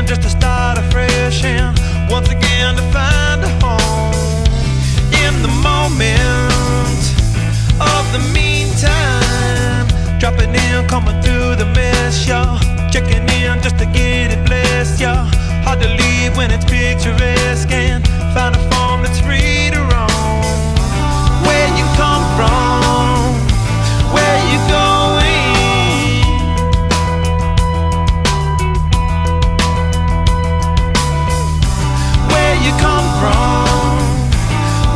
just to start afresh and once again to find a home in the moment of the meantime. Dropping in, coming through the mess, y'all. Checking in just to get it blessed, y'all. Hard to leave when it's picturesque and find a form that's free to roam. Where you come from, where you going? Where you come from,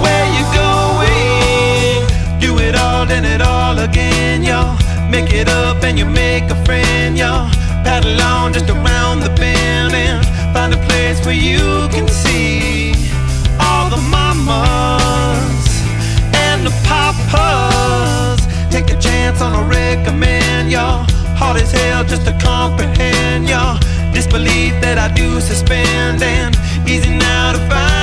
where you going? Do it all, then it all again, y'all. Make it up and you make a friend, y'all. Paddle on just around the bend and find a place where you can see all the mamas and the papas. Take a chance on a recommend, y'all. Hard as hell just to comprehend, y'all. Disbelief that I do suspend and easy now to find.